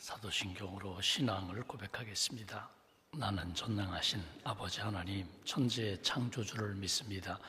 사도신경으로 신앙을 고백하겠습니다. 나는 전능하신 아버지 하나님 천지의 창조주를 믿습니다.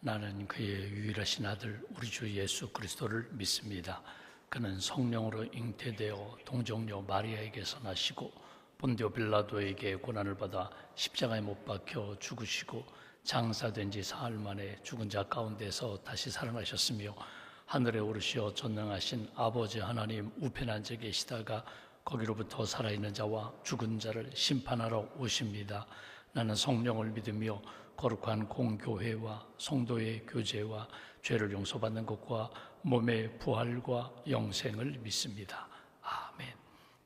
나는 그의 유일하신 아들 우리 주 예수 그리스도를 믿습니다. 그는 성령으로 잉태되어 동정녀 마리아에게서 나시고 본디오 빌라도에게 고난을 받아 십자가에 못 박혀 죽으시고 장사된 지 사흘 만에 죽은 자 가운데서 다시 살아나셨으며 하늘에 오르시어 전능하신 아버지 하나님 우편에 앉아 계시다가 거기로부터 살아있는 자와 죽은 자를 심판하러 오십니다. 나는 성령을 믿으며 거룩한 공교회와 성도의 교제와 죄를 용서받는 것과 몸의 부활과 영생을 믿습니다. 아멘.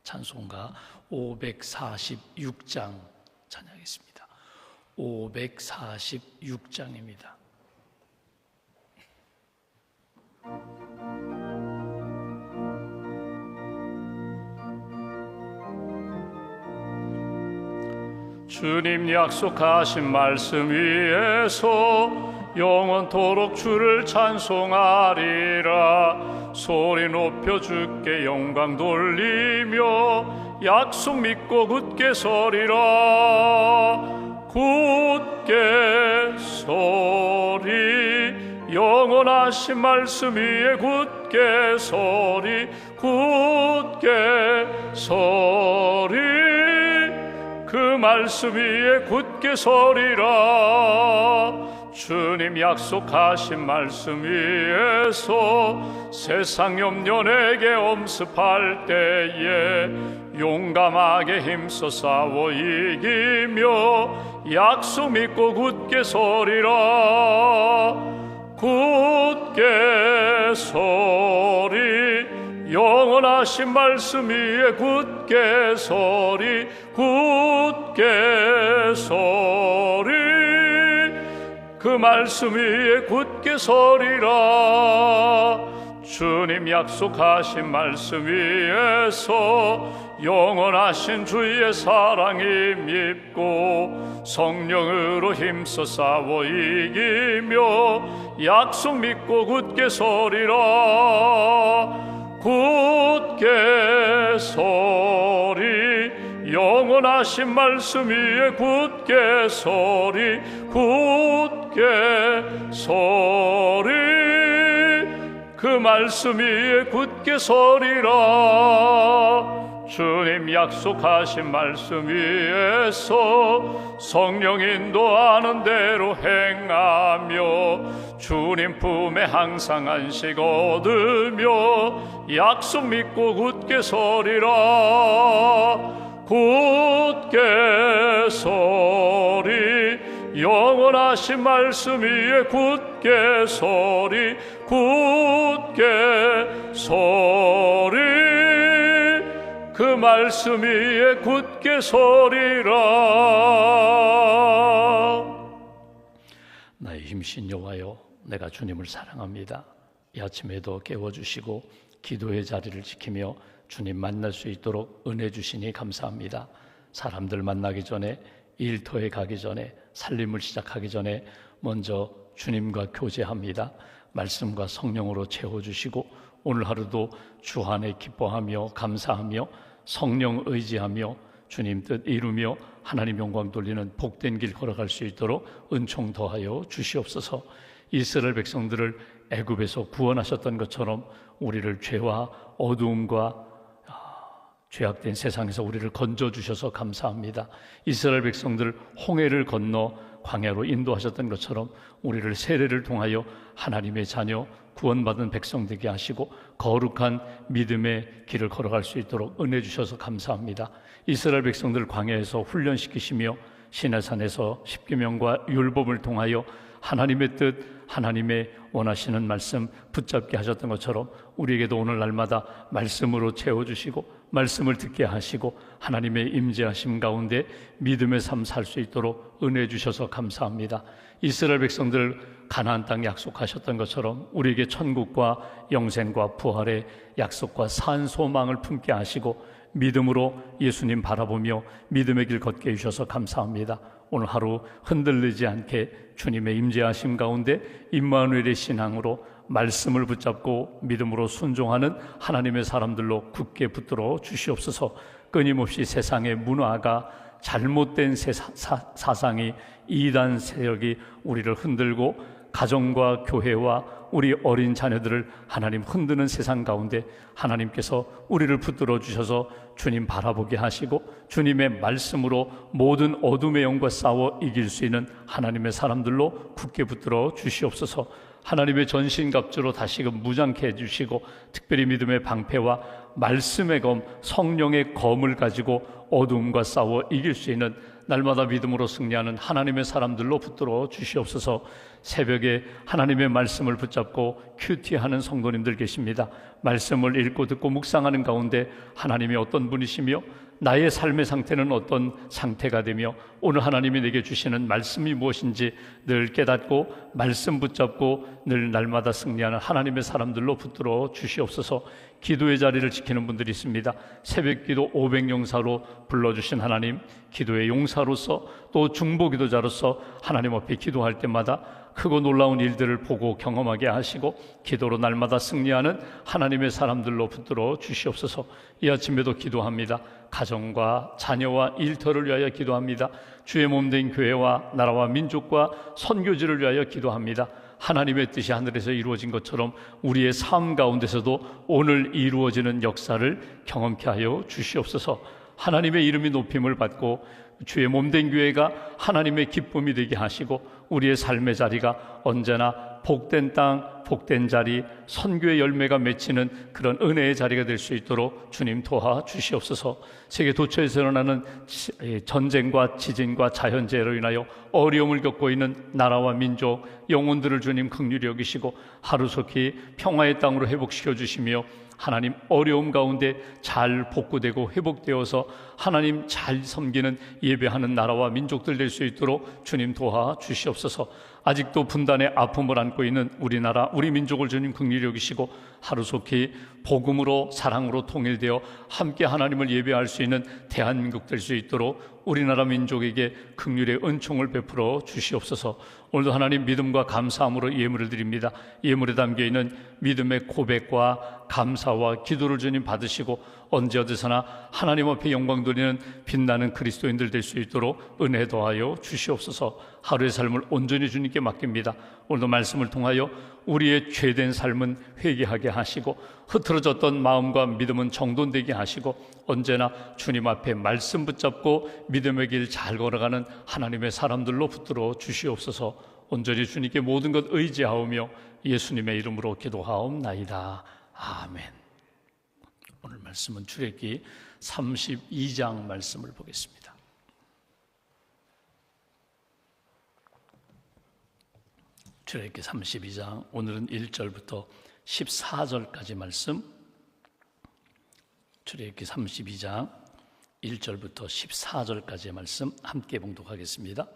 찬송가 546장 찬양하겠습니다. 546장입니다. 주님 약속하신 말씀 위에서 영원토록 주를 찬송하리라. 소리 높여 주께 영광 돌리며 약속 믿고 굳게 서리라. 굳게 서리 영원하신 말씀 위에 굳게 서리. 굳게 서리 그 말씀 위에 굳게 서리라. 주님 약속하신 말씀 위에서 세상 염려 내게 엄습할 때에 용감하게 힘써 싸워 이기며 약속 믿고 굳게 서리라. 굳게 서리 영원하신 말씀 위에 굳게 서리. 굳게 서리 그 말씀 위에 굳게 서리라. 주님 약속하신 말씀 위에서 영원하신 주의 사랑이 밉고 성령으로 힘써 싸워 이기며 약속 믿고 굳게 서리라. 굳게 서리 영원하신 말씀 위에 굳게 서리. 굳게 서리 그 말씀 위에 굳게 서리라. 주님 약속하신 말씀 위에서 성령 인도하는 대로 행하며 주님 품에 항상 안식 얻으며 약속 믿고 굳게 서리라. 굳게 서리 영원하신 말씀 위에 굳게 서리. 굳게 서리 그 말씀 위에 굳게 서리라. 나의 힘신 여호와여, 내가 주님을 사랑합니다. 이 아침에도 깨워주시고 기도의 자리를 지키며 주님 만날 수 있도록 은혜 주시니 감사합니다. 사람들 만나기 전에, 일터에 가기 전에, 살림을 시작하기 전에 먼저 주님과 교제합니다. 말씀과 성령으로 채워주시고 오늘 하루도 주 안에 기뻐하며 감사하며 성령 의지하며 주님 뜻 이루며 하나님 영광 돌리는 복된 길 걸어갈 수 있도록 은총 더하여 주시옵소서. 이스라엘 백성들을 애굽에서 구원하셨던 것처럼 우리를 죄와 어두움과 죄악된 세상에서 우리를 건져주셔서 감사합니다. 이스라엘 백성들 홍해를 건너 광야로 인도하셨던 것처럼 우리를 세례를 통하여 하나님의 자녀 구원받은 백성 되게 하시고 거룩한 믿음의 길을 걸어갈 수 있도록 은혜 주셔서 감사합니다. 이스라엘 백성들 광야에서 훈련시키시며 시내산에서 십계명과 율법을 통하여 하나님의 뜻, 하나님의 원하시는 말씀 붙잡게 하셨던 것처럼 우리에게도 오늘 날마다 말씀으로 채워주시고 말씀을 듣게 하시고 하나님의 임재하심 가운데 믿음의 삶 살 수 있도록 은혜 주셔서 감사합니다. 이스라엘 백성들 가나안 땅 약속하셨던 것처럼 우리에게 천국과 영생과 부활의 약속과 산 소망을 품게 하시고 믿음으로 예수님 바라보며 믿음의 길 걷게 해주셔서 감사합니다. 오늘 하루 흔들리지 않게 주님의 임재하심 가운데 임마누엘의 신앙으로 말씀을 붙잡고 믿음으로 순종하는 하나님의 사람들로 굳게 붙들어 주시옵소서. 끊임없이 세상의 문화가 잘못된 사상이 이단 세력이 우리를 흔들고 가정과 교회와 우리 어린 자녀들을 하나님 흔드는 세상 가운데 하나님께서 우리를 붙들어 주셔서 주님 바라보게 하시고 주님의 말씀으로 모든 어둠의 영과 싸워 이길 수 있는 하나님의 사람들로 굳게 붙들어 주시옵소서. 하나님의 전신갑주로 다시금 무장케 해주시고 특별히 믿음의 방패와 말씀의 검, 성령의 검을 가지고 어둠과 싸워 이길 수 있는 날마다 믿음으로 승리하는 하나님의 사람들로 붙들어 주시옵소서. 새벽에 하나님의 말씀을 붙잡고 큐티하는 성도님들 계십니다. 말씀을 읽고 듣고 묵상하는 가운데 하나님이 어떤 분이시며 나의 삶의 상태는 어떤 상태가 되며 오늘 하나님이 내게 주시는 말씀이 무엇인지 늘 깨닫고 말씀 붙잡고 늘 날마다 승리하는 하나님의 사람들로 붙들어 주시옵소서. 기도의 자리를 지키는 분들이 있습니다. 새벽기도 500용사로 불러주신 하나님, 기도의 용사로서 또 중보기도자로서 하나님 앞에 기도할 때마다 크고 놀라운 일들을 보고 경험하게 하시고 기도로 날마다 승리하는 하나님의 사람들로 붙들어 주시옵소서. 이 아침에도 기도합니다. 가정과 자녀와 일터를 위하여 기도합니다. 주의 몸된 교회와 나라와 민족과 선교지를 위하여 기도합니다. 하나님의 뜻이 하늘에서 이루어진 것처럼 우리의 삶 가운데서도 오늘 이루어지는 역사를 경험케 하여 주시옵소서. 하나님의 이름이 높임을 받고 주의 몸된 교회가 하나님의 기쁨이 되게 하시고 우리의 삶의 자리가 언제나 복된 땅, 복된 자리, 선교의 열매가 맺히는 그런 은혜의 자리가 될 수 있도록 주님 도와주시옵소서. 세계 도처에서 일어나는 전쟁과 지진과 자연재해로 인하여 어려움을 겪고 있는 나라와 민족, 영혼들을 주님 긍휼히 여기시고 하루속히 평화의 땅으로 회복시켜 주시며 하나님 어려움 가운데 잘 복구되고 회복되어서 하나님 잘 섬기는 예배하는 나라와 민족들 될 수 있도록 주님 도와주시옵소서. 아직도 분단의 아픔을 안고 있는 우리나라 우리 민족을 주님 긍휼히 여기시고 하루속히 복음으로 사랑으로 통일되어 함께 하나님을 예배할 수 있는 대한민국 될 수 있도록 우리나라 민족에게 긍휼의 은총을 베풀어 주시옵소서. 오늘도 하나님 믿음과 감사함으로 예물을 드립니다. 예물에 담겨있는 믿음의 고백과 감사와 기도를 주님 받으시고 언제 어디서나 하나님 앞에 영광 돌리는 빛나는 그리스도인들 될 수 있도록 은혜 더하여 주시옵소서. 하루의 삶을 온전히 주님께 맡깁니다. 오늘도 말씀을 통하여 우리의 죄된 삶은 회개하게 하시고 흐트러졌던 마음과 믿음은 정돈되게 하시고 언제나 주님 앞에 말씀 붙잡고 믿음의 길 잘 걸어가는 하나님의 사람들로 붙들어 주시옵소서. 온전히 주님께 모든 것 의지하오며 예수님의 이름으로 기도하옵나이다. 아멘. 오늘 말씀은 출애굽기 32장 말씀을 보겠습니다. 출애굽기 32장 오늘은 1절부터 14절까지 말씀. 출애굽기 32장 1절부터 14절까지의 말씀 함께 봉독하겠습니다.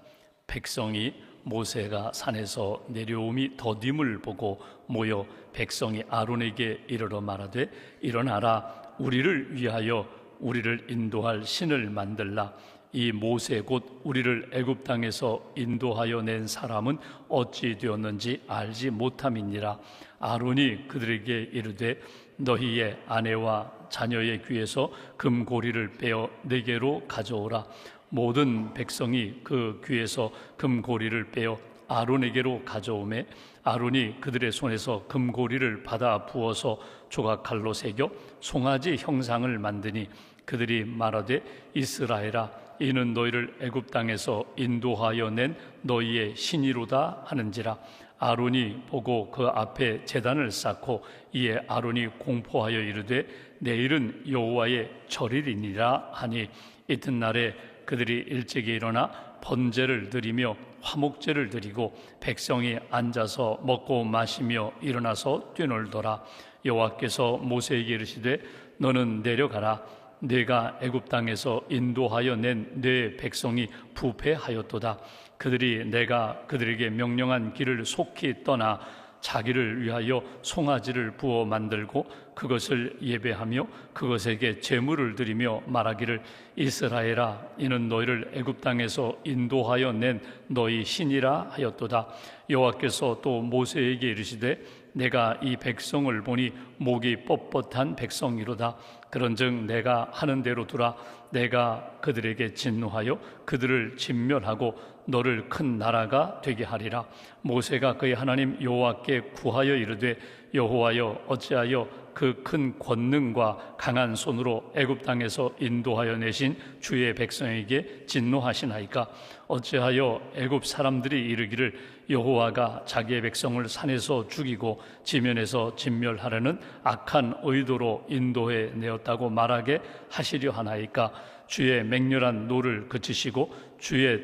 백성이 모세가 산에서 내려옴이 더딤을 보고 모여 백성이 아론에게 이르러 말하되 일어나라 우리를 위하여 우리를 인도할 신을 만들라. 이 모세 곧 우리를 애굽 땅에서 인도하여 낸 사람은 어찌 되었는지 알지 못함이니라. 아론이 그들에게 이르되 너희의 아내와 자녀의 귀에서 금고리를 빼어 내게로 가져오라. 모든 백성이 그 귀에서 금고리를 빼어 아론에게로 가져오매 아론이 그들의 손에서 금고리를 받아 부어서 조각칼로 새겨 송아지 형상을 만드니 그들이 말하되 이스라엘아 이는 너희를 애굽 땅에서 인도하여 낸 너희의 신이로다 하는지라. 아론이 보고 그 앞에 제단을 쌓고 이에 아론이 공포하여 이르되 내일은 여호와의 절일이니라 하니 이튿날에 그들이 일찍이 일어나 번제를 드리며 화목제를 드리고 백성이 앉아서 먹고 마시며 일어나서 뛰놀더라. 여호와께서 모세에게 이르시되 너는 내려가라. 내가 애굽 땅에서 인도하여 낸 네 백성이 부패하였도다. 그들이 내가 그들에게 명령한 길을 속히 떠나 자기를 위하여 송아지를 부어 만들고 그것을 예배하며 그것에게 제물을 드리며 말하기를 이스라엘아 이는 너희를 애굽 땅에서 인도하여 낸 너희 신이라 하였도다. 여호와께서 또 모세에게 이르시되 내가 이 백성을 보니 목이 뻣뻣한 백성이로다. 그런즉 내가 하는 대로 두라. 내가 그들에게 진노하여 그들을 진멸하고 너를 큰 나라가 되게 하리라. 모세가 그의 하나님 여호와께 구하여 이르되 여호와여 어찌하여 그 큰 권능과 강한 손으로 애굽 땅에서 인도하여 내신 주의 백성에게 진노하시나이까? 어찌하여 애굽 사람들이 이르기를 여호와가 자기의 백성을 산에서 죽이고 지면에서 진멸하려는 악한 의도로 인도해 내었다고 말하게 하시려 하나이까? 주의 맹렬한 노를 그치시고 주의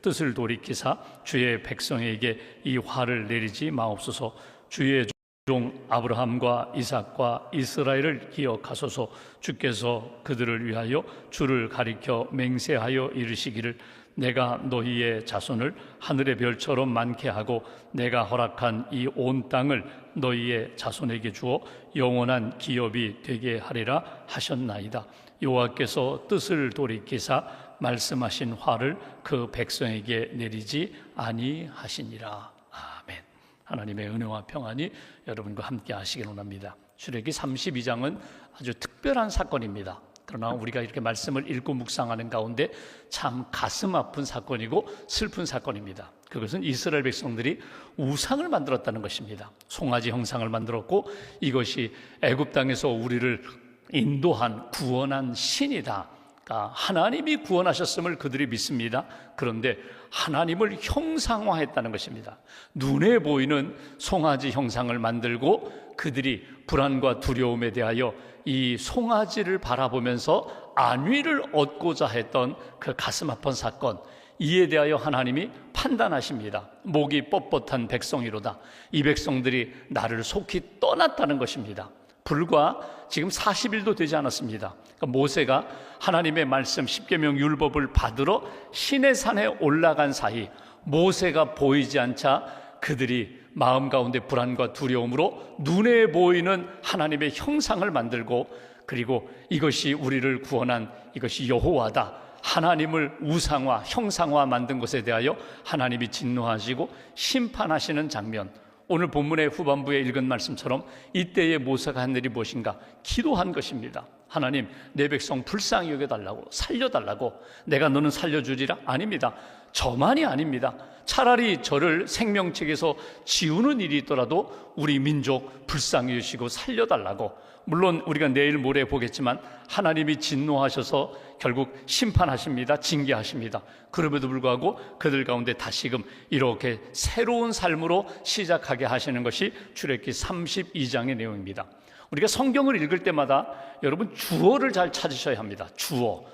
뜻을 돌이키사 주의 백성에게 이 화를 내리지 마옵소서. 주의 종 아브라함과 이삭과 이스라엘을 기억하소서. 주께서 그들을 위하여 주를 가리켜 맹세하여 이르시기를 내가 너희의 자손을 하늘의 별처럼 많게 하고 내가 허락한 이 온 땅을 너희의 자손에게 주어 영원한 기업이 되게 하리라 하셨나이다. 여호와께서 뜻을 돌이키사 말씀하신 화를 그 백성에게 내리지 아니하시니라. 아멘. 하나님의 은혜와 평안이 여러분과 함께 하시길 원합니다. 출애기 32장은 아주 특별한 사건입니다. 그러나 우리가 이렇게 말씀을 읽고 묵상하는 가운데 참 가슴 아픈 사건이고 슬픈 사건입니다. 그것은 이스라엘 백성들이 우상을 만들었다는 것입니다. 송아지 형상을 만들었고 이것이 애굽 땅에서 우리를 인도한 구원한 신이다. 그러니까 하나님이 구원하셨음을 그들이 믿습니다. 그런데 하나님을 형상화했다는 것입니다. 눈에 보이는 송아지 형상을 만들고 그들이 불안과 두려움에 대하여 이 송아지를 바라보면서 안위를 얻고자 했던 그 가슴 아픈 사건, 이에 대하여 하나님이 판단하십니다. 목이 뻣뻣한 백성이로다. 이 백성들이 나를 속히 떠났다는 것입니다. 불과 지금 40일도 되지 않았습니다. 그러니까 모세가 하나님의 말씀 십계명 율법을 받으러 시내산에 올라간 사이 모세가 보이지 않자 그들이 마음 가운데 불안과 두려움으로 눈에 보이는 하나님의 형상을 만들고 그리고 이것이 우리를 구원한 이것이 여호와다. 하나님을 우상화, 형상화 만든 것에 대하여 하나님이 진노하시고 심판하시는 장면, 오늘 본문의 후반부에 읽은 말씀처럼 이때의 모세가 한 일이 무엇인가? 기도한 것입니다. 하나님, 내 백성 불쌍히 여겨달라고, 살려달라고. 내가 너는 살려주리라? 아닙니다. 저만이 아닙니다. 차라리 저를 생명책에서 지우는 일이 있더라도 우리 민족 불쌍히 여기시고 살려달라고. 물론 우리가 내일 모레 보겠지만 하나님이 진노하셔서 결국 심판하십니다. 징계하십니다. 그럼에도 불구하고 그들 가운데 다시금 이렇게 새로운 삶으로 시작하게 하시는 것이 출애기 32장의 내용입니다. 우리가 성경을 읽을 때마다 여러분 주어를 잘 찾으셔야 합니다. 주어.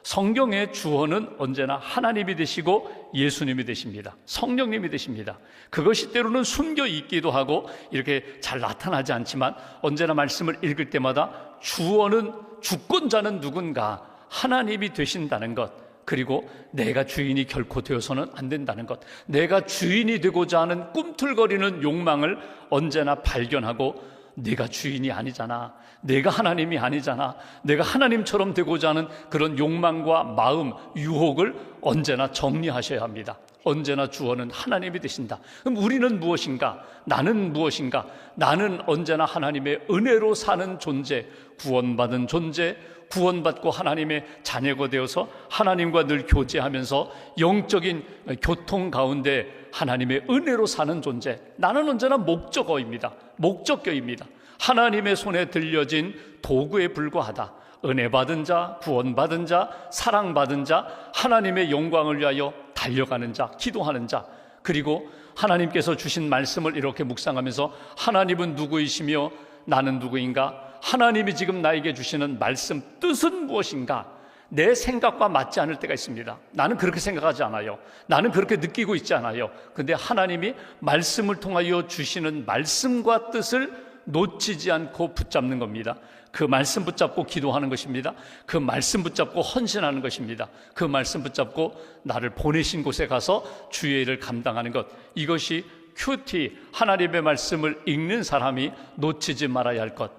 성경의 주어는 언제나 하나님이 되시고 예수님이 되십니다. 성령님이 되십니다. 그것이 때로는 숨겨 있기도 하고 이렇게 잘 나타나지 않지만 언제나 말씀을 읽을 때마다 주어는, 주권자는 누군가? 하나님이 되신다는 것, 그리고 내가 주인이 결코 되어서는 안 된다는 것, 내가 주인이 되고자 하는 꿈틀거리는 욕망을 언제나 발견하고 내가 주인이 아니잖아, 내가 하나님이 아니잖아, 내가 하나님처럼 되고자 하는 그런 욕망과 마음, 유혹을 언제나 정리하셔야 합니다. 언제나 주어는 하나님이 되신다. 그럼 우리는 무엇인가? 나는 무엇인가? 나는 언제나 하나님의 은혜로 사는 존재, 구원받은 존재, 구원받고 하나님의 자녀가 되어서 하나님과 늘 교제하면서 영적인 교통 가운데 하나님의 은혜로 사는 존재. 나는 언제나 목적어입니다. 목적격입니다. 하나님의 손에 들려진 도구에 불과하다. 은혜 받은 자, 구원받은 자, 사랑받은 자, 하나님의 영광을 위하여 달려가는 자, 기도하는 자, 그리고 하나님께서 주신 말씀을 이렇게 묵상하면서 하나님은 누구이시며 나는 누구인가? 하나님이 지금 나에게 주시는 말씀 뜻은 무엇인가? 내 생각과 맞지 않을 때가 있습니다. 나는 그렇게 생각하지 않아요. 나는 그렇게 느끼고 있지 않아요. 그런데 하나님이 말씀을 통하여 주시는 말씀과 뜻을 놓치지 않고 붙잡는 겁니다. 그 말씀 붙잡고 기도하는 것입니다. 그 말씀 붙잡고 헌신하는 것입니다. 그 말씀 붙잡고 나를 보내신 곳에 가서 주의 일을 감당하는 것, 이것이 큐티, 하나님의 말씀을 읽는 사람이 놓치지 말아야 할 것,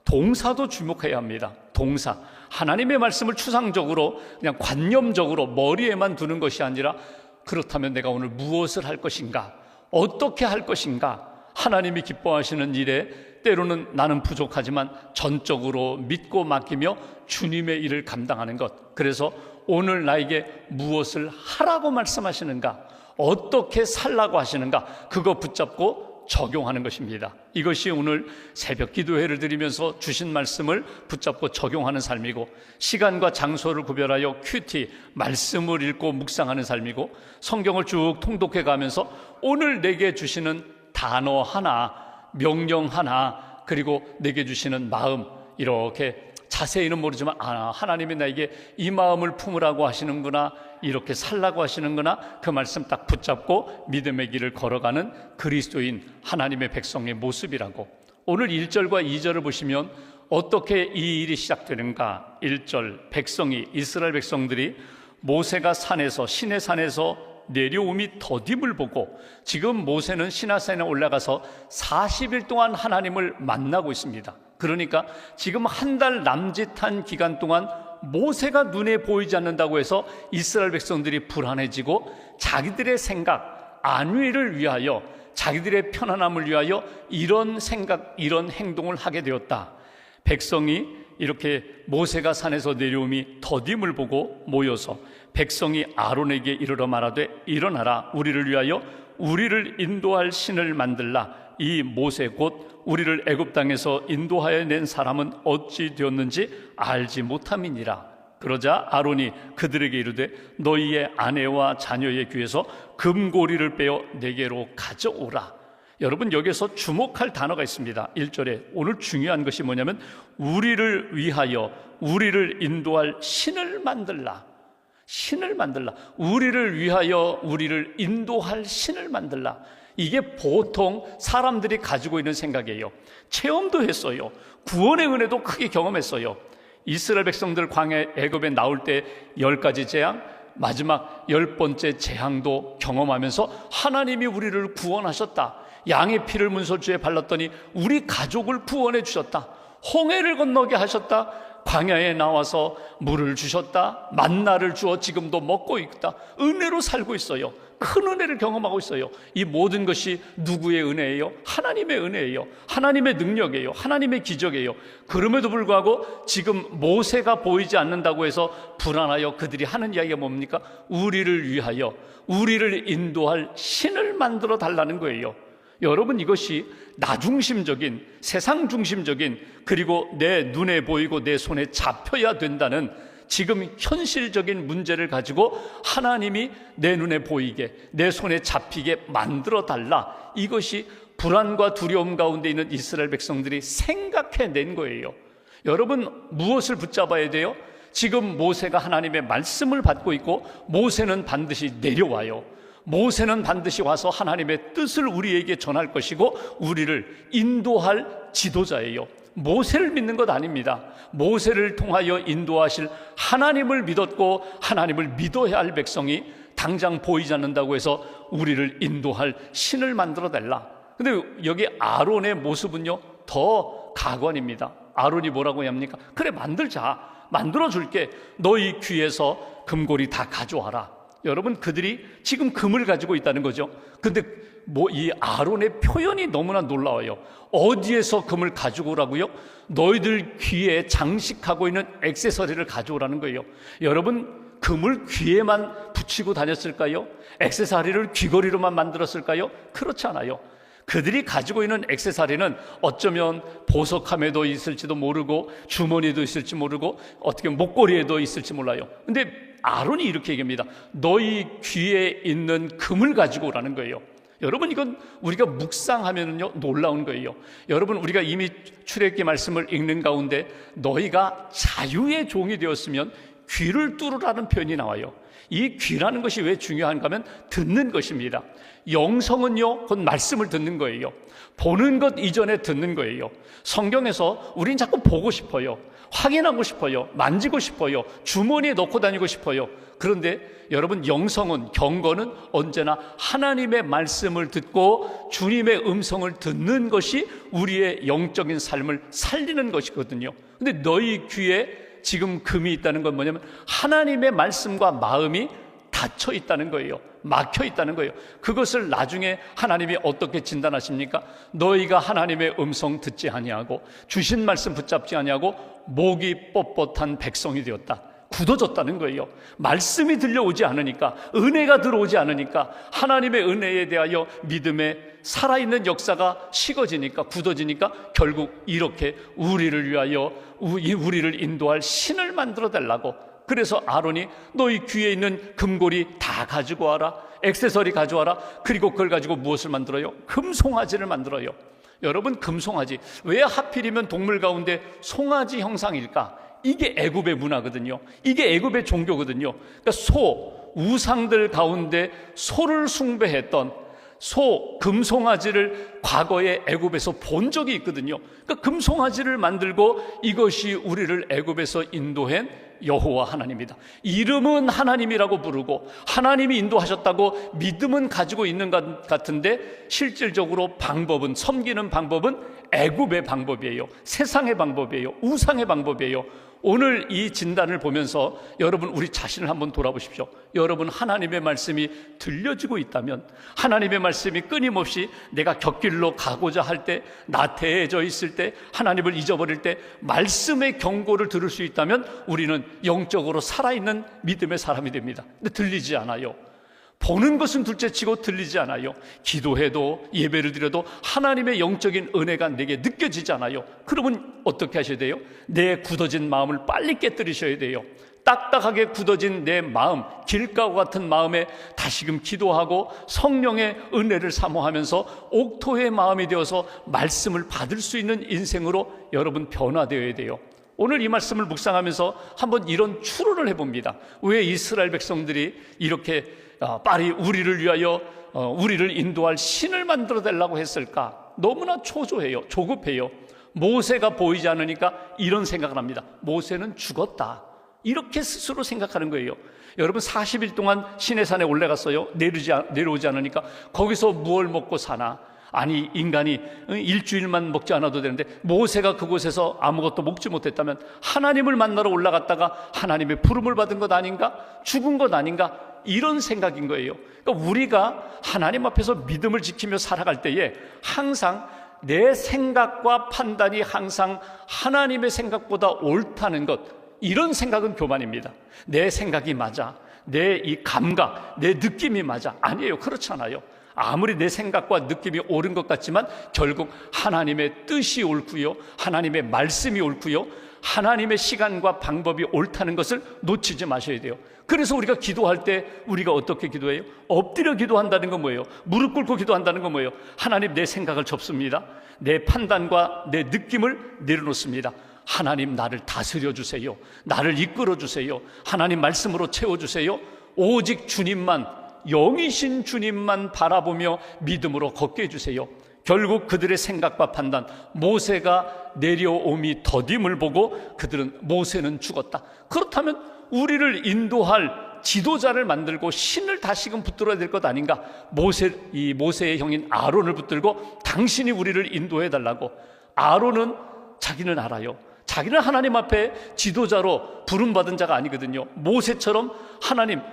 동사도 주목해야 합니다. 동사, 하나님의 말씀을 추상적으로 그냥 관념적으로 머리에만 두는 것이 아니라, 그렇다면 내가 오늘 무엇을 할 것인가, 어떻게 할 것인가, 하나님이 기뻐하시는 일에 때로는 나는 부족하지만 전적으로 믿고 맡기며 주님의 일을 감당하는 것. 그래서 오늘 나에게 무엇을 하라고 말씀하시는가, 어떻게 살라고 하시는가, 그거 붙잡고 적용하는 것입니다. 이것이 오늘 새벽 기도회를 드리면서 주신 말씀을 붙잡고 적용하는 삶이고, 시간과 장소를 구별하여 큐티, 말씀을 읽고 묵상하는 삶이고, 성경을 쭉 통독해 가면서 오늘 내게 주시는 단어 하나, 명령 하나, 그리고 내게 주시는 마음, 이렇게 자세히는 모르지만 하나님이 나에게 이 마음을 품으라고 하시는구나, 이렇게 살라고 하시는구나, 그 말씀 딱 붙잡고 믿음의 길을 걸어가는 그리스도인 하나님의 백성의 모습이라고. 오늘 1절과 2절을 보시면 어떻게 이 일이 시작되는가. 1절, 백성이, 이스라엘 백성들이 모세가 산에서, 시내 산에서 내려옴이 더딤을 보고, 지금 모세는 시내산에 올라가서 40일 동안 하나님을 만나고 있습니다. 그러니까 지금 한 달 남짓한 기간 동안 모세가 눈에 보이지 않는다고 해서 이스라엘 백성들이 불안해지고 자기들의 생각, 안위를 위하여, 자기들의 편안함을 위하여 이런 생각, 이런 행동을 하게 되었다. 백성이 이렇게 모세가 산에서 내려옴이 더딤을 보고 모여서 백성이 아론에게 이르러 말하되, 일어나라, 우리를 위하여 우리를 인도할 신을 만들라. 이 모세 곧 우리를 애굽 땅에서 인도하여 낸 사람은 어찌 되었는지 알지 못함이니라. 그러자 아론이 그들에게 이르되, 너희의 아내와 자녀의 귀에서 금고리를 빼어 내게로 가져오라. 여러분, 여기서 주목할 단어가 있습니다. 1절에 오늘 중요한 것이 뭐냐면, 우리를 위하여 우리를 인도할 신을 만들라. 신을 만들라. 우리를 위하여 우리를 인도할 신을 만들라. 이게 보통 사람들이 가지고 있는 생각이에요. 체험도 했어요. 구원의 은혜도 크게 경험했어요. 이스라엘 백성들 광야 애굽에 나올 때 10가지 재앙, 마지막 10번째 재앙도 경험하면서 하나님이 우리를 구원하셨다. 양의 피를 문설주에 발랐더니 우리 가족을 구원해 주셨다. 홍해를 건너게 하셨다. 광야에 나와서 물을 주셨다. 만나를 주어 지금도 먹고 있다. 은혜로 살고 있어요. 큰 은혜를 경험하고 있어요. 이 모든 것이 누구의 은혜예요? 하나님의 은혜예요. 하나님의 능력이에요. 하나님의 기적이에요. 그럼에도 불구하고 지금 모세가 보이지 않는다고 해서 불안하여 그들이 하는 이야기가 뭡니까? 우리를 위하여 우리를 인도할 신을 만들어 달라는 거예요. 여러분, 이것이 나중심적인, 세상 중심적인, 그리고 내 눈에 보이고 내 손에 잡혀야 된다는 지금 현실적인 문제를 가지고 하나님이 내 눈에 보이게, 내 손에 잡히게 만들어 달라. 이것이 불안과 두려움 가운데 있는 이스라엘 백성들이 생각해낸 거예요. 여러분, 무엇을 붙잡아야 돼요? 지금 모세가 하나님의 말씀을 받고 있고, 모세는 반드시 내려와요. 모세는 반드시 와서 하나님의 뜻을 우리에게 전할 것이고 우리를 인도할 지도자예요. 모세를 믿는 것 아닙니다. 모세를 통하여 인도하실 하나님을 믿었고 하나님을 믿어야 할 백성이 당장 보이지 않는다고 해서 우리를 인도할 신을 만들어 달라. 근데 여기 아론의 모습은요, 더 가관입니다. 아론이 뭐라고 합니까? 그래, 만들자. 만들어줄게. 너희 귀에서 금고리 다 가져와라. 여러분, 그들이 지금 금을 가지고 있다는 거죠. 근데 이 아론의 표현이 너무나 놀라워요. 어디에서 금을 가지고 오라고요? 너희들 귀에 장식하고 있는 액세서리를 가져오라는 거예요. 여러분, 금을 귀에만 붙이고 다녔을까요? 액세서리를 귀걸이로만 만들었을까요? 그렇지 않아요. 그들이 가지고 있는 액세서리는 어쩌면 보석함에도 있을지도 모르고 주머니에도 있을지 모르고 어떻게 목걸이에도 있을지 몰라요. 근데 아론이 이렇게 얘기합니다. 너희 귀에 있는 금을 가지고 오라는 거예요. 여러분, 이건 우리가 묵상하면요 놀라운 거예요. 여러분, 우리가 이미 출애굽기 말씀을 읽는 가운데 너희가 자유의 종이 되었으면 귀를 뚫으라는 표현이 나와요. 이 귀라는 것이 왜 중요한가 하면 듣는 것입니다. 영성은요, 곧 말씀을 듣는 거예요. 보는 것 이전에 듣는 거예요. 성경에서 우린 자꾸 보고 싶어요. 확인하고 싶어요. 만지고 싶어요. 주머니에 넣고 다니고 싶어요. 그런데 여러분, 영성은, 경건은 언제나 하나님의 말씀을 듣고 주님의 음성을 듣는 것이 우리의 영적인 삶을 살리는 것이거든요. 근데 너희 귀에 지금 금이 있다는 건 뭐냐면 하나님의 말씀과 마음이 닫혀 있다는 거예요. 막혀 있다는 거예요. 그것을 나중에 하나님이 어떻게 진단하십니까? 너희가 하나님의 음성 듣지 아니하고 주신 말씀 붙잡지 아니하고 목이 뻣뻣한 백성이 되었다. 굳어졌다는 거예요. 말씀이 들려오지 않으니까, 은혜가 들어오지 않으니까, 하나님의 은혜에 대하여 믿음의 살아있는 역사가 식어지니까, 굳어지니까 결국 이렇게 우리를 위하여 우리를 인도할 신을 만들어 달라고. 그래서 아론이 너희 귀에 있는 금고리 다 가지고 와라, 액세서리 가져와라. 그리고 그걸 가지고 무엇을 만들어요? 금송아지를 만들어요. 여러분, 금송아지, 왜 하필이면 동물 가운데 송아지 형상일까? 이게 애굽의 문화거든요. 이게 애굽의 종교거든요. 그러니까 소, 우상들 가운데 소를 숭배했던 금송아지를 과거에 애굽에서 본 적이 있거든요. 그러니까 금송아지를 만들고 이것이 우리를 애굽에서 인도한 여호와 하나님이다. 이름은 하나님이라고 부르고 하나님이 인도하셨다고 믿음은 가지고 있는 것 같은데 실질적으로 방법은, 섬기는 방법은 애굽의 방법이에요. 세상의 방법이에요. 우상의 방법이에요. 오늘 이 진단을 보면서 여러분, 우리 자신을 한번 돌아보십시오. 여러분, 하나님의 말씀이 들려지고 있다면, 하나님의 말씀이 끊임없이 내가 곁길로 가고자 할 때, 나태해져 있을 때, 하나님을 잊어버릴 때 말씀의 경고를 들을 수 있다면 우리는 영적으로 살아있는 믿음의 사람이 됩니다. 근데 들리지 않아요. 보는 것은 둘째치고 들리지 않아요. 기도해도 예배를 드려도 하나님의 영적인 은혜가 내게 느껴지지 않아요. 그러면 어떻게 하셔야 돼요? 내 굳어진 마음을 빨리 깨뜨리셔야 돼요. 딱딱하게 굳어진 내 마음, 길가와 같은 마음에 다시금 기도하고 성령의 은혜를 사모하면서 옥토의 마음이 되어서 말씀을 받을 수 있는 인생으로 여러분 변화되어야 돼요. 오늘 이 말씀을 묵상하면서 한번 이런 추론을 해봅니다. 왜 이스라엘 백성들이 이렇게 빨리 우리를 위하여 우리를 인도할 신을 만들어 달라고 했을까? 너무나 초조해요. 조급해요. 모세가 보이지 않으니까 이런 생각을 합니다. 모세는 죽었다. 이렇게 스스로 생각하는 거예요. 여러분, 40일 동안 시내산에 올라갔어요. 내려오지 않으니까 거기서 무엇을 먹고 사나? 아니, 인간이 일주일만 먹지 않아도 되는데 모세가 그곳에서 아무것도 먹지 못했다면 하나님을 만나러 올라갔다가 하나님의 부름을 받은 것 아닌가? 죽은 것 아닌가? 이런 생각인 거예요. 그러니까 우리가 하나님 앞에서 믿음을 지키며 살아갈 때에 항상 내 생각과 판단이 항상 하나님의 생각보다 옳다는 것, 이런 생각은 교만입니다. 내 생각이 맞아, 내 이 감각, 내 느낌이 맞아. 아니에요. 그렇지 않아요. 아무리 내 생각과 느낌이 옳은 것 같지만 결국 하나님의 뜻이 옳고요, 하나님의 말씀이 옳고요, 하나님의 시간과 방법이 옳다는 것을 놓치지 마셔야 돼요. 그래서 우리가 기도할 때 우리가 어떻게 기도해요? 엎드려 기도한다는 건 뭐예요? 무릎 꿇고 기도한다는 건 뭐예요? 하나님, 내 생각을 접습니다. 내 판단과 내 느낌을 내려놓습니다. 하나님, 나를 다스려 주세요. 나를 이끌어 주세요. 하나님 말씀으로 채워 주세요. 오직 주님만, 영이신 주님만 바라보며 믿음으로 걷게 해주세요. 결국 그들의 생각과 판단, 모세가 내려옴이 더딤을 보고 모세는 죽었다. 그렇다면 우리를 인도할 지도자를 만들고 신을 다시금 붙들어야 될 것 아닌가? 모세의 형인 아론을 붙들고 당신이 우리를 인도해 달라고. 아론은 자기는 알아요. 자기는 하나님 앞에 지도자로 부름받은 자가 아니거든요. 모세처럼 하나님의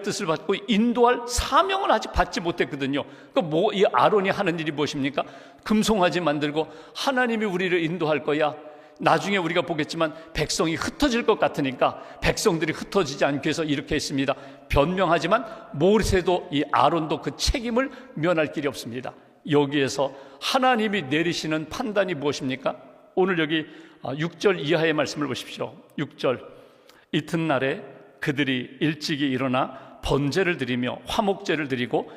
뜻을 받고 인도할 사명을 아직 받지 못했거든요. 그러니까 이 아론이 하는 일이 무엇입니까? 금송아지 만들고 하나님이 우리를 인도할 거야. 나중에 우리가 보겠지만 백성이 흩어질 것 같으니까 백성들이 흩어지지 않기 위해서 이렇게 했습니다. 변명하지만 모세도 이 아론도 그 책임을 면할 길이 없습니다. 여기에서 하나님이 내리시는 판단이 무엇입니까? 오늘 여기 6절 이하의 말씀을 보십시오. 6절, 이튿날에 그들이 일찍이 일어나 번제를 드리며 화목제를 드리고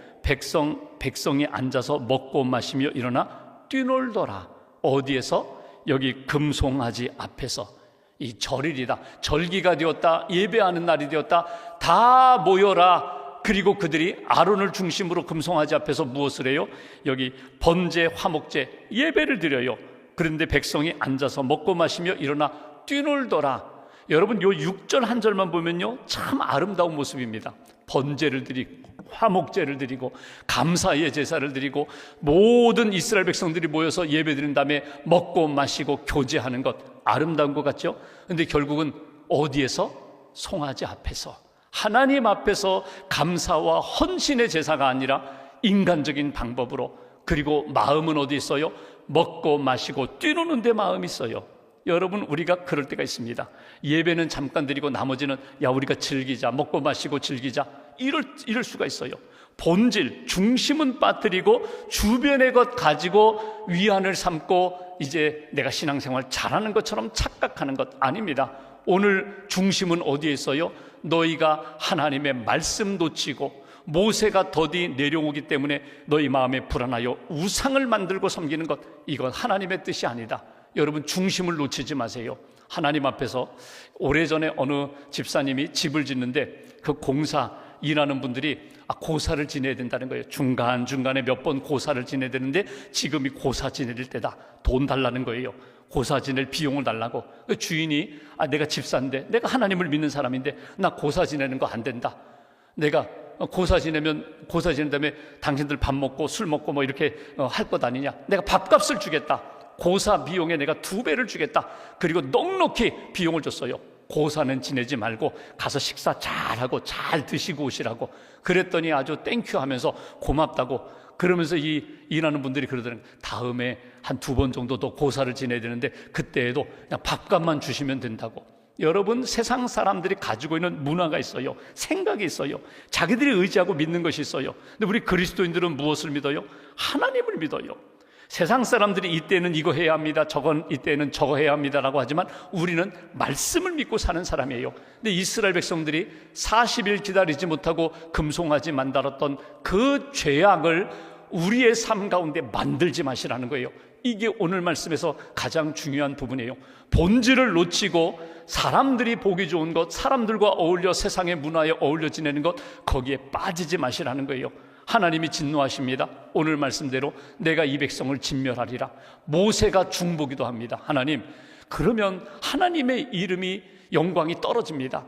백성이 앉아서 먹고 마시며 일어나 뛰놀더라. 어디에서? 여기 금송아지 앞에서. 이 절일이다, 절기가 되었다, 예배하는 날이 되었다, 다 모여라. 그리고 그들이 아론을 중심으로 금송아지 앞에서 무엇을 해요? 여기 번제, 화목제, 예배를 드려요. 그런데 백성이 앉아서 먹고 마시며 일어나 뛰놀더라. 여러분 요 6절 한 절만 보면요 참 아름다운 모습입니다. 번제를 드리고 화목제를 드리고 감사의 제사를 드리고 모든 이스라엘 백성들이 모여서 예배드린 다음에 먹고 마시고 교제하는 것, 아름다운 것 같죠? 근데 결국은 어디에서? 송아지 앞에서, 하나님 앞에서 감사와 헌신의 제사가 아니라 인간적인 방법으로, 그리고 마음은 어디 있어요? 먹고 마시고 뛰노는 데 마음이 있어요. 여러분, 우리가 그럴 때가 있습니다. 예배는 잠깐 드리고 나머지는 야 우리가 즐기자, 먹고 마시고 즐기자, 이럴 수가 있어요. 본질, 중심은 빠뜨리고 주변의 것 가지고 위안을 삼고 이제 내가 신앙생활 잘하는 것처럼 착각하는 것 아닙니다. 오늘 중심은 어디에 있어요? 너희가 하나님의 말씀 놓치고 모세가 더디 내려오기 때문에 너희 마음에 불안하여 우상을 만들고 섬기는 것, 이건 하나님의 뜻이 아니다. 여러분, 중심을 놓치지 마세요. 하나님 앞에서 오래전에 어느 집사님이 집을 짓는데 그 공사 일하는 분들이 고사를 지내야 된다는 거예요. 중간중간에 몇 번 고사를 지내야 되는데 지금이 고사 지낼 때다, 돈 달라는 거예요. 고사 지낼 비용을 달라고. 그 주인이 내가 집사인데, 내가 하나님을 믿는 사람인데 나 고사 지내는 거 안 된다. 내가 고사 지낸 다음에 당신들 밥 먹고 술 먹고 뭐 이렇게 할 것 아니냐. 내가 밥값을 주겠다. 고사 비용에 내가 2배를 주겠다. 그리고 넉넉히 비용을 줬어요. 고사는 지내지 말고 가서 식사 잘하고 잘 드시고 오시라고. 그랬더니 아주 땡큐 하면서 고맙다고 그러면서 이 일하는 분들이 그러더라고요. 다음에 한 2번 정도 더 고사를 지내야 되는데 그때에도 그냥 밥값만 주시면 된다고. 여러분, 세상 사람들이 가지고 있는 문화가 있어요. 생각이 있어요. 자기들이 의지하고 믿는 것이 있어요. 근데 우리 그리스도인들은 무엇을 믿어요? 하나님을 믿어요. 세상 사람들이 이때는 이거 해야 합니다, 이때는 저거 해야 합니다라고 하지만 우리는 말씀을 믿고 사는 사람이에요. 근데 이스라엘 백성들이 40일 기다리지 못하고 금송아지 만들었던 그 죄악을 우리의 삶 가운데 만들지 마시라는 거예요. 이게 오늘 말씀에서 가장 중요한 부분이에요. 본질을 놓치고 사람들이 보기 좋은 것, 사람들과 어울려 세상의 문화에 어울려 지내는 것, 거기에 빠지지 마시라는 거예요. 하나님이 진노하십니다. 오늘 말씀대로 내가 이 백성을 진멸하리라. 모세가 중보기도 합니다. 하나님, 그러면 하나님의 이름이, 영광이 떨어집니다.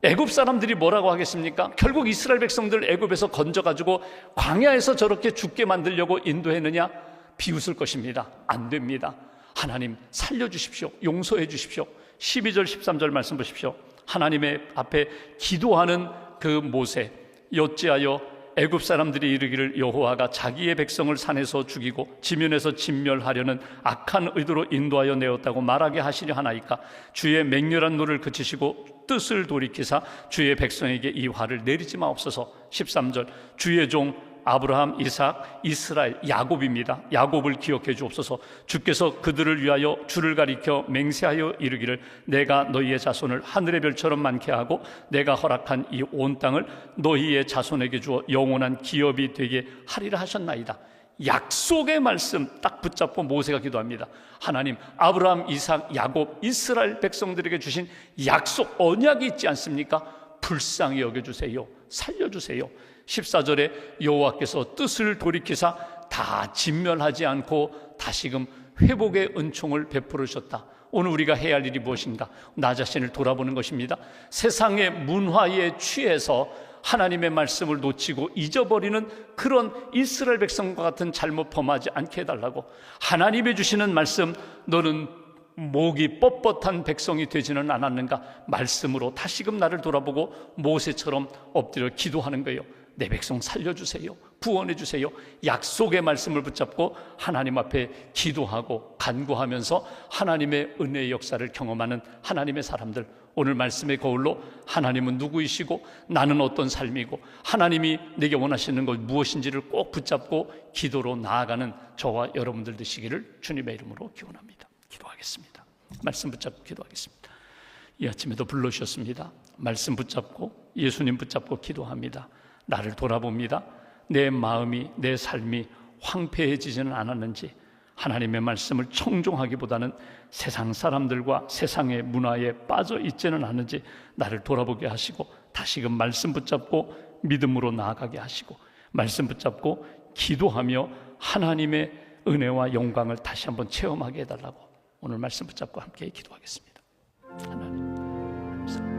애굽 사람들이 뭐라고 하겠습니까? 결국 이스라엘 백성들 애굽에서 건져가지고 광야에서 저렇게 죽게 만들려고 인도했느냐? 비웃을 것입니다. 안 됩니다. 하나님 살려주십시오. 용서해 주십시오. 12절 13절 말씀 보십시오. 하나님의 앞에 기도하는 그 모세, 여찌하여 애굽 사람들이 이르기를 여호와가 자기의 백성을 산에서 죽이고 지면에서 진멸하려는 악한 의도로 인도하여 내었다고 말하게 하시려 하나이까. 주의 맹렬한 노를 그치시고 뜻을 돌이키사 주의 백성에게 이 화를 내리지 마옵소서. 13절 주의 종 아브라함, 이삭, 이스라엘, 야곱입니다. 야곱을 기억해 주옵소서. 주께서 그들을 위하여 주를 가리켜 맹세하여 이르기를 내가 너희의 자손을 하늘의 별처럼 많게 하고 내가 허락한 이 온 땅을 너희의 자손에게 주어 영원한 기업이 되게 하리라 하셨나이다. 약속의 말씀 딱 붙잡고 모세가 기도합니다. 하나님, 아브라함, 이삭, 야곱, 이스라엘 백성들에게 주신 약속, 언약이 있지 않습니까? 불쌍히 여겨주세요. 살려주세요. 14절에 여호와께서 뜻을 돌이키사 다 진멸하지 않고 다시금 회복의 은총을 베풀으셨다. 오늘 우리가 해야 할 일이 무엇인가? 나 자신을 돌아보는 것입니다. 세상의 문화에 취해서 하나님의 말씀을 놓치고 잊어버리는 그런 이스라엘 백성과 같은 잘못 범하지 않게 해달라고. 하나님이 주시는 말씀, 너는 목이 뻣뻣한 백성이 되지는 않았는가? 말씀으로 다시금 나를 돌아보고 모세처럼 엎드려 기도하는 거예요. 내 백성 살려주세요. 구원해 주세요. 약속의 말씀을 붙잡고 하나님 앞에 기도하고 간구하면서 하나님의 은혜의 역사를 경험하는 하나님의 사람들, 오늘 말씀의 거울로 하나님은 누구이시고 나는 어떤 삶이고 하나님이 내게 원하시는 것 무엇인지를 꼭 붙잡고 기도로 나아가는 저와 여러분들 되시기를 주님의 이름으로 기원합니다. 기도하겠습니다. 말씀 붙잡고 기도하겠습니다. 이 아침에도 불러주셨습니다. 말씀 붙잡고 예수님 붙잡고 기도합니다. 나를 돌아봅니다. 내 마음이, 내 삶이 황폐해지지는 않았는지, 하나님의 말씀을 청종하기보다는 세상 사람들과 세상의 문화에 빠져 있지는 않은지 나를 돌아보게 하시고 다시금 말씀 붙잡고 믿음으로 나아가게 하시고 말씀 붙잡고 기도하며 하나님의 은혜와 영광을 다시 한번 체험하게 해달라고 오늘 말씀 붙잡고 함께 기도하겠습니다. 하나님, 감사합니다.